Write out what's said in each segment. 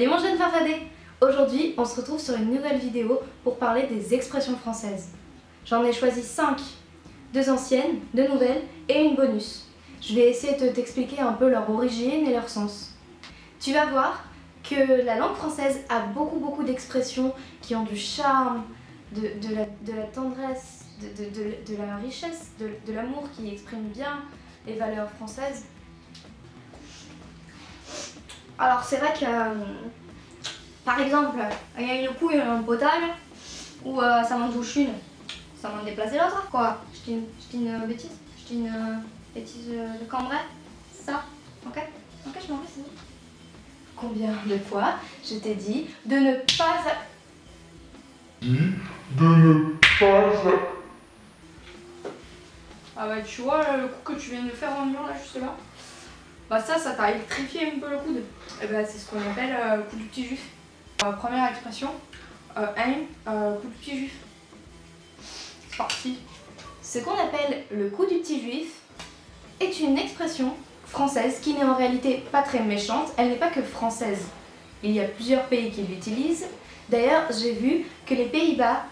Salut mon jeune farfadé! Aujourd'hui, on se retrouve sur une nouvelle vidéo pour parler des expressions françaises. J'en ai choisi 5, 2 anciennes, 2 nouvelles et une bonus. Je vais essayer de t'expliquer un peu leur origine et leur sens. Tu vas voir que la langue française a beaucoup d'expressions qui ont du charme, de la tendresse, de la richesse, de l'amour, qui exprime bien les valeurs françaises. Alors c'est vrai que, par exemple, il y a une couille dans le potage, ou ça m'en touche une, ça m'en déplace l'autre. Quoi? Je dis une bêtise? Je dis une bêtise de Cambrai? C'est ça? Ok, je m'en vais, c'est bon. Combien de fois je t'ai dit de ne pas... Ah bah tu vois le coup que tu viens de faire dans le mur là, juste là, bah ça t'a électrifié un peu le coude. Et bah c'est ce qu'on appelle coup du petit juif. Première expression, coup du petit juif. C'est parti. Ce qu'on appelle le coup du petit juif est une expression française qui n'est en réalité pas très méchante. Elle n'est pas que française. Il y a plusieurs pays qui l'utilisent. D'ailleurs, j'ai vu que les Pays-Bas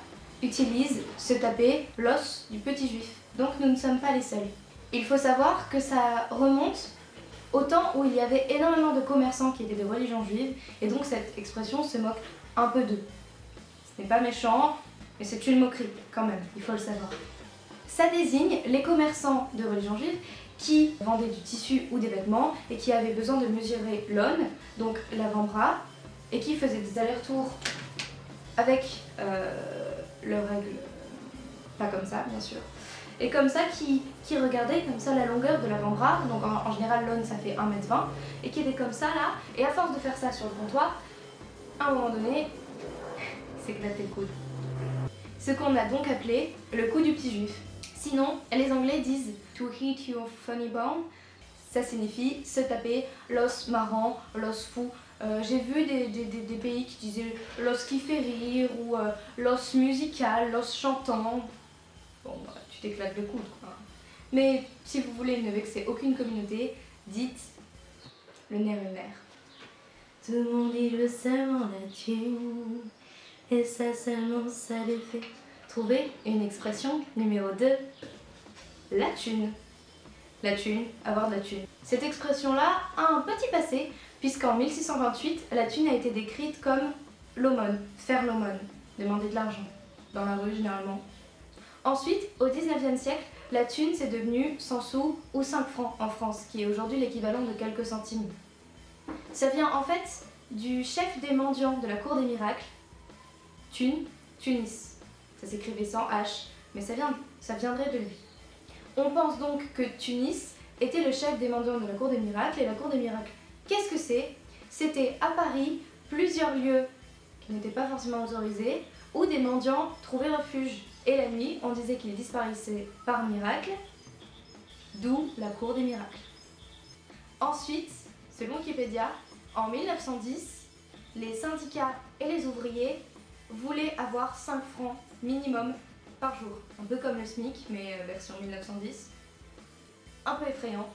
utilisent se taper l'os du petit juif. Donc nous ne sommes pas les seuls. Il faut savoir que ça remonte au temps où il y avait énormément de commerçants qui étaient de religion juive, et donc cette expression se moque un peu d'eux. Ce n'est pas méchant, mais c'est une moquerie quand même, il faut le savoir. Ça désigne les commerçants de religion juive qui vendaient du tissu ou des vêtements et qui avaient besoin de mesurer l'aune, donc l'avant-bras, et qui faisaient des allers-retours avec leurs règles, pas comme ça bien sûr, et comme ça qui regardaient comme ça la longueur de l'avant-bras, donc en général l'aune ça fait 1,20 m, et qui était comme ça là, et à force de faire ça sur le comptoir, à un moment donné, s'éclatait le coude. Ce qu'on a donc appelé le coup du petit juif. Sinon, les Anglais disent to hit your funny bone, ça signifie se taper l'os marrant, l'os fou. J'ai vu des pays qui disaient l'os qui fait rire, ou l'os musical, l'os chantant. Bon, bah, tu t'éclates le coude, quoi. Mais si vous voulez ne vexer aucune communauté, dites le nerf est nerf. Tout le monde dit je seulement la thune, et ça seulement ça les fait. Trouvez une expression numéro 2, la thune. La thune, avoir de la thune. Cette expression-là a un petit passé, puisqu'en 1628, la thune a été décrite comme l'aumône, faire l'aumône, demander de l'argent, dans la rue généralement. Ensuite, au 19e siècle, la thune c'est devenu 100 sous ou 5 francs en France, qui est aujourd'hui l'équivalent de quelques centimes. Ça vient en fait du chef des mendiants de la cour des miracles, Tunis. Ça s'écrivait sans H, mais ça viendrait de lui. On pense donc que Tunis était le chef des mendiants de la cour des miracles, et la cour des miracles, qu'est-ce que c'est? C'était à Paris plusieurs lieux qui n'étaient pas forcément autorisés, où des mendiants trouvaient refuge. Et la nuit, on disait qu'ils disparaissaient par miracle, d'où la cour des miracles. Ensuite, selon Wikipédia, en 1910, les syndicats et les ouvriers voulaient avoir 5 francs minimum par jour. Un peu comme le SMIC, mais version 1910. Un peu effrayant.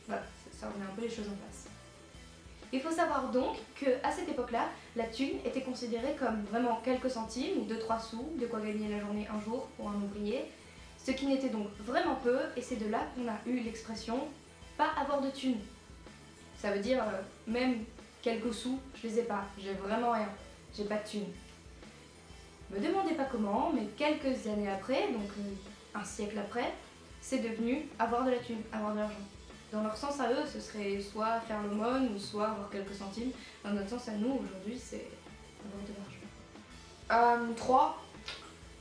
Voilà, ça remet un peu les choses en place. Il faut savoir donc qu'à cette époque-là, la thune était considérée comme vraiment quelques centimes, ou 2-3 sous, de quoi gagner la journée un jour pour un ouvrier, ce qui n'était donc vraiment peu, et c'est de là qu'on a eu l'expression « pas avoir de thune ». Ça veut dire même quelques sous, je les ai pas, j'ai vraiment rien, j'ai pas de thune. Me demandez pas comment, mais quelques années après, donc un siècle après, c'est devenu avoir de la thune, avoir de l'argent. Dans leur sens à eux, ce serait soit faire l'aumône ou soit avoir quelques centimes. Dans notre sens à nous, aujourd'hui, c'est avoir de l'argent. 3.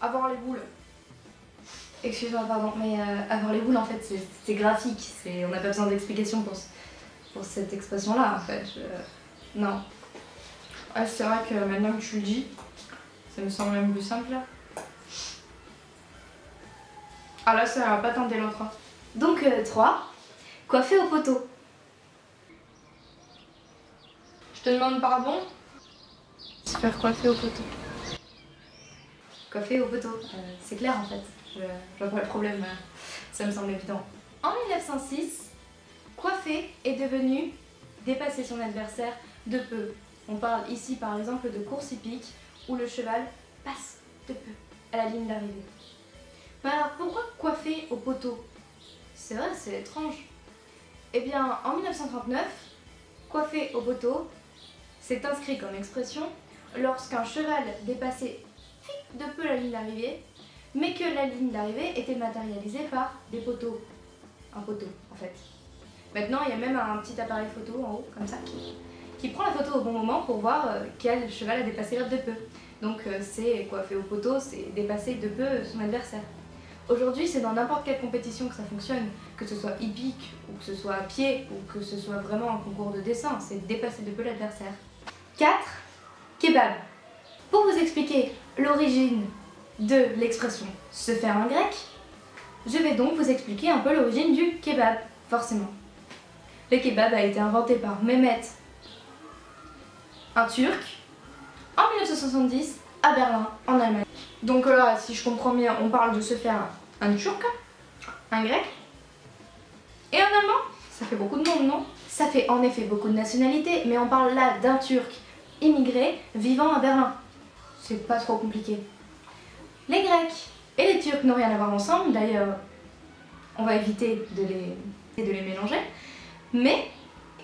Avoir les boules. Excuse-moi, pardon, mais avoir les boules, en fait, c'est graphique. On n'a pas besoin d'explication pour cette expression-là, en fait. Non. Ah, c'est vrai que maintenant que tu le dis, ça me semble même plus simple, là. Ah là, ça va pas tenter l'autre. Donc, 3. Coiffer au poteau. Je te demande pardon. Se faire coiffer au poteau. Coiffer au poteau, c'est clair en fait. Je vois pas le problème, ça me semble évident. En 1906, coiffer est devenu dépasser son adversaire de peu. On parle ici par exemple de course hippique où le cheval passe de peu à la ligne d'arrivée. Mais alors pourquoi coiffer au poteau? C'est vrai, c'est étrange. Eh bien, en 1939, coiffer au poteau s'est inscrit comme expression lorsqu'un cheval dépassait de peu la ligne d'arrivée, mais que la ligne d'arrivée était matérialisée par des poteaux. Un poteau, en fait. Maintenant, il y a même un petit appareil photo en haut, comme ça, qui prend la photo au bon moment pour voir quel cheval a dépassé de peu. Donc, c'est coiffer au poteau, c'est dépasser de peu son adversaire. Aujourd'hui, c'est dans n'importe quelle compétition que ça fonctionne, que ce soit hippique, ou que ce soit à pied, ou que ce soit vraiment un concours de dessin, c'est dépasser de peu l'adversaire. 4. Kebab. Pour vous expliquer l'origine de l'expression se faire un grec, je vais donc vous expliquer un peu l'origine du kebab, forcément. Le kebab a été inventé par Mehmet, un Turc, en 1970 à Berlin, en Allemagne. Donc là, si je comprends bien, on parle de se faire un Turc, un Grec et un Allemand. Ça fait beaucoup de monde, non? Ça fait en effet beaucoup de nationalités, mais on parle là d'un Turc immigré vivant à Berlin. C'est pas trop compliqué. Les Grecs et les Turcs n'ont rien à voir ensemble, d'ailleurs, on va éviter de les mélanger. Mais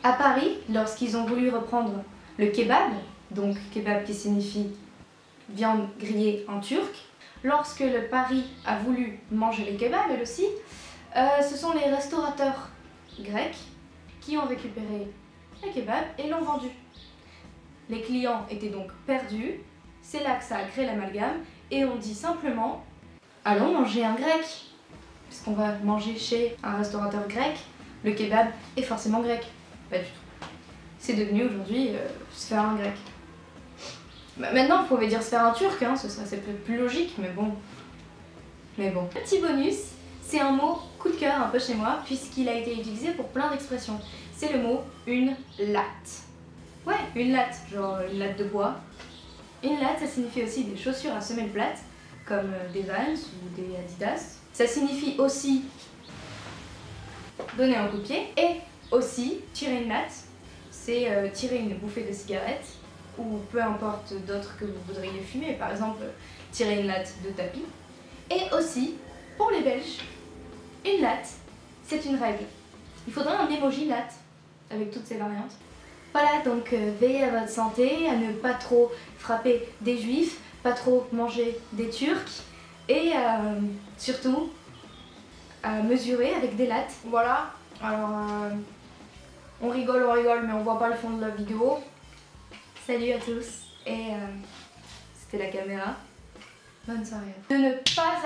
à Paris, lorsqu'ils ont voulu reprendre le kebab, donc kebab qui signifie viande grillée en turc, lorsque le Paris a voulu manger les kebabs, elle aussi, ce sont les restaurateurs grecs qui ont récupéré les kebabs et l'ont vendu. Les clients étaient donc perdus, c'est là que ça a créé l'amalgame et on dit simplement allons manger un grec. Puisqu'on va manger chez un restaurateur grec, le kebab est forcément grec. Pas du tout. C'est devenu aujourd'hui se faire un grec. Bah, maintenant, vous pouvez dire se faire un turc, hein, ce serait plus logique, mais bon. Petit bonus, c'est un mot coup de cœur un peu chez moi, puisqu'il a été utilisé pour plein d'expressions. C'est le mot une latte. Ouais, une latte, genre une latte de bois. Une latte, ça signifie aussi des chaussures à semelle plate, comme des Vans ou des Adidas. Ça signifie aussi donner un coup de pied et aussi tirer une latte, c'est tirer une bouffée de cigarette ou peu importe d'autres que vous voudriez fumer, par exemple tirer une latte de tapis. Et aussi, pour les Belges, une latte, c'est une règle. Il faudrait un emoji latte avec toutes ces variantes. Voilà, donc veillez à votre santé, à ne pas trop frapper des juifs, pas trop manger des turcs et surtout à mesurer avec des lattes. Voilà, alors on rigole, mais on voit pas le fond de la vidéo. Salut à tous et c'était la caméra. Bonne soirée. De ne pas...